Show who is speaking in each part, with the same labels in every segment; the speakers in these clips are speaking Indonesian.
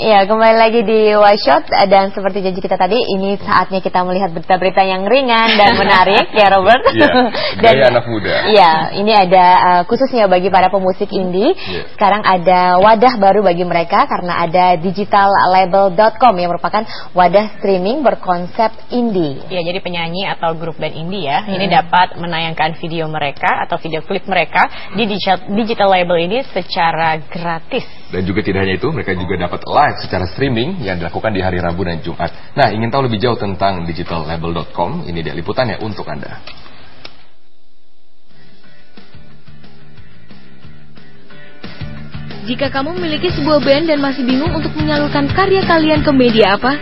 Speaker 1: Ya, kembali lagi di One Shot. Dan seperti janji kita tadi, ini saatnya kita melihat berita-berita yang ringan dan menarik ya Robert.
Speaker 2: Iya, gaya anak muda.
Speaker 1: Iya, ini ada khususnya bagi para pemusik indie. Sekarang ada wadah baru bagi mereka karena ada digitallabel.com yang merupakan wadah streaming berkonsep indie.
Speaker 3: Ya, jadi penyanyi atau grup band indie ya, ini dapat menayangkan video mereka atau video klip mereka di digital label ini secara gratis.
Speaker 2: Dan juga tidak hanya itu, mereka juga dapat live secara streaming yang dilakukan di hari Rabu dan Jumat. Nah, ingin tahu lebih jauh tentang digitallabel.com? Ini dia liputannya untuk Anda.
Speaker 4: Jika kamu memiliki sebuah band dan masih bingung untuk menyalurkan karya kalian ke media apa?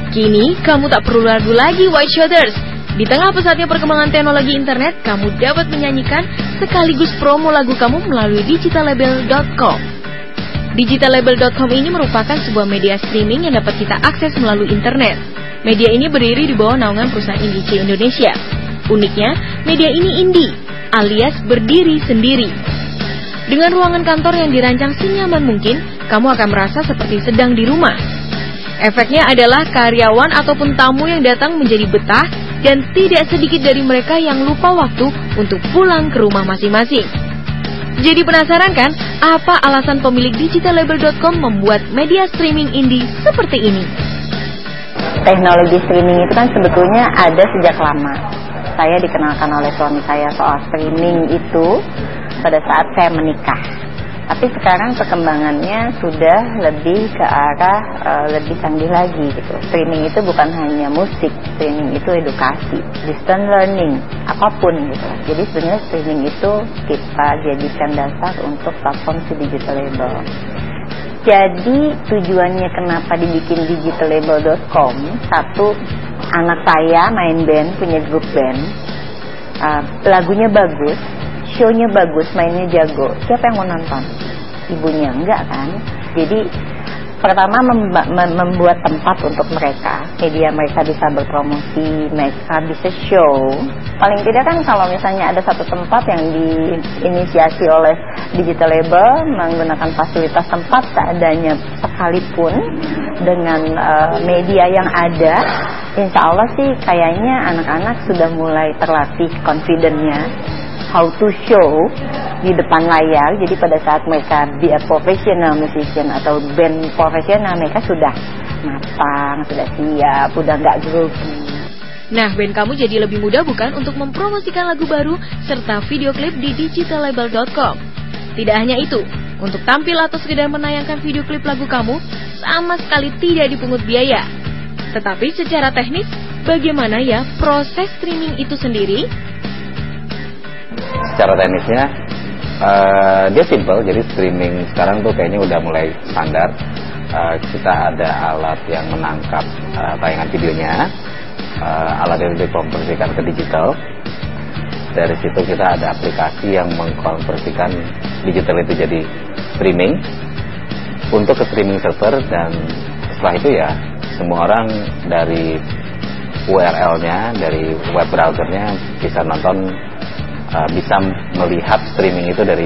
Speaker 4: Kini, kamu tak perlu ragu lagi, White Shooters. Di tengah pesatnya perkembangan teknologi internet, kamu dapat menyanyikan sekaligus promo lagu kamu melalui digitallabel.com. Digitallabel.com ini merupakan sebuah media streaming yang dapat kita akses melalui internet. Media ini berdiri di bawah naungan perusahaan Indie Indonesia. Uniknya, media ini indie, alias berdiri sendiri. Dengan ruangan kantor yang dirancang senyaman mungkin, kamu akan merasa seperti sedang di rumah. Efeknya adalah karyawan ataupun tamu yang datang menjadi betah dan tidak sedikit dari mereka yang lupa waktu untuk pulang ke rumah masing-masing. Jadi penasaran kan, apa alasan pemilik digitallabel.com membuat media streaming indie seperti ini?
Speaker 5: Teknologi streaming itu kan sebetulnya ada sejak lama. Saya dikenalkan oleh suami saya soal streaming itu pada saat saya menikah. Tapi sekarang perkembangannya sudah lebih ke arah lebih canggih lagi gitu. Streaming itu bukan hanya musik, streaming itu edukasi, distance learning, apapun gitu. Jadi sebenarnya streaming itu kita jadikan dasar untuk platform si digital label. Jadi tujuannya kenapa dibikin digitallabel.com? Satu, anak saya main band, punya grup band, lagunya bagus, show-nya bagus, mainnya jago. Siapa yang mau nonton? Ibunya enggak kan? Jadi pertama membuat tempat untuk mereka, media mereka bisa berpromosi, mereka bisa show. Paling tidak kan kalau misalnya ada satu tempat yang diinisiasi oleh digital label menggunakan fasilitas tempat seadanya sekalipun dengan media yang ada, insya Allah sih kayaknya anak-anak sudah mulai terlatih confidence-nya how to show di depan layar. Jadi pada saat mereka be a professional musician atau band profesional, mereka sudah matang, sudah siap, sudah nggak grogi.
Speaker 4: Nah, band kamu jadi lebih mudah bukan untuk mempromosikan lagu baru serta video klip di digitallabel.com. Tidak hanya itu, untuk tampil atau sekedar menayangkan video klip lagu kamu sama sekali tidak dipungut biaya. Tetapi secara teknis, bagaimana ya proses streaming itu sendiri?
Speaker 6: Secara teknisnya dia simple, jadi streaming sekarang tuh kayaknya udah mulai standar. Kita ada alat yang menangkap tayangan videonya, alat yang dikonversikan ke digital. Dari situ kita ada aplikasi yang mengkonversikan digital itu jadi streaming untuk ke streaming server, dan setelah itu ya semua orang dari URL-nya, dari web browsernya bisa nonton, bisa melihat streaming itu dari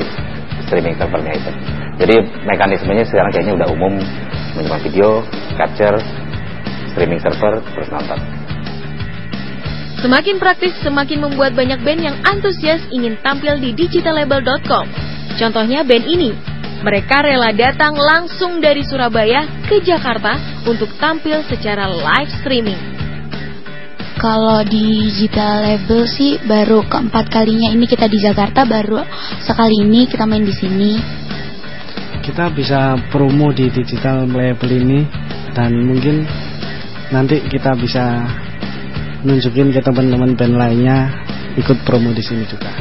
Speaker 6: streaming servernya itu. Jadi mekanismenya sekarang kayaknya udah umum, menyimpan video, capture, streaming server, terus nonton.
Speaker 4: Semakin praktis, semakin membuat banyak band yang antusias ingin tampil di digitallabel.com. Contohnya band ini, mereka rela datang langsung dari Surabaya ke Jakarta untuk tampil secara live streaming.
Speaker 7: Kalau di digital label sih baru keempat kalinya ini kita di Jakarta, baru sekali ini kita main di sini.
Speaker 8: Kita bisa promo di digital label ini, dan mungkin nanti kita bisa nunjukin ke teman-teman band lainnya ikut promo di sini juga.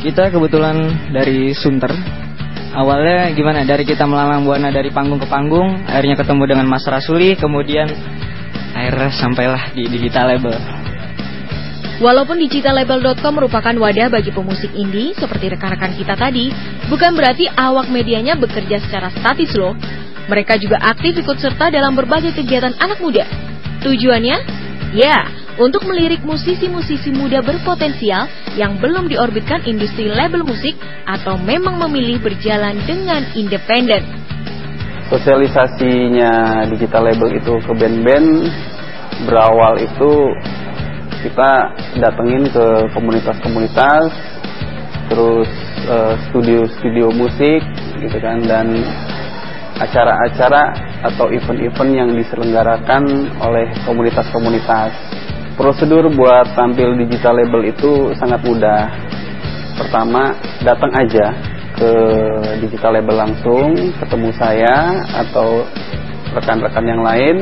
Speaker 9: Kita kebetulan dari Sunter. Awalnya gimana? Dari kita melalang buana dari panggung ke panggung, akhirnya ketemu dengan Mas Rasuli, kemudian akhirnya sampailah di digital label.
Speaker 4: Walaupun digitallabel.com merupakan wadah bagi pemusik indie seperti rekan-rekan kita tadi, bukan berarti awak medianya bekerja secara statis loh. Mereka juga aktif ikut serta dalam berbagai kegiatan anak muda. Tujuannya? Ya, untuk melirik musisi-musisi muda berpotensial yang belum diorbitkan industri label musik atau memang memilih berjalan dengan independen.
Speaker 10: Sosialisasinya digital label itu ke band-band berawal itu kita datengin ke komunitas-komunitas, terus studio-studio musik gitu kan, dan acara-acara atau event-event yang diselenggarakan oleh komunitas-komunitas. Prosedur buat tampil digital label itu sangat mudah. Pertama, datang aja ke digital label langsung, ketemu saya atau rekan-rekan yang lain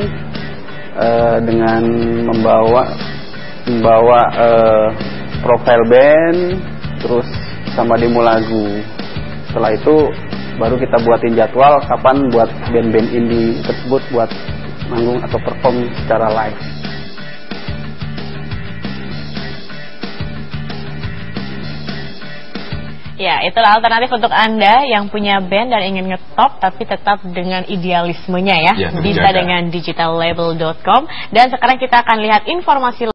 Speaker 10: dengan membawa profil band, terus sama demo lagu. Setelah itu baru kita buatin jadwal kapan buat band-band indie tersebut buat manggung atau perform secara live.
Speaker 3: Ya, itulah alternatif untuk Anda yang punya band dan ingin ngetop tapi tetap dengan idealismenya ya. Bisa dengan digitallabel.com. Dan sekarang kita akan lihat informasi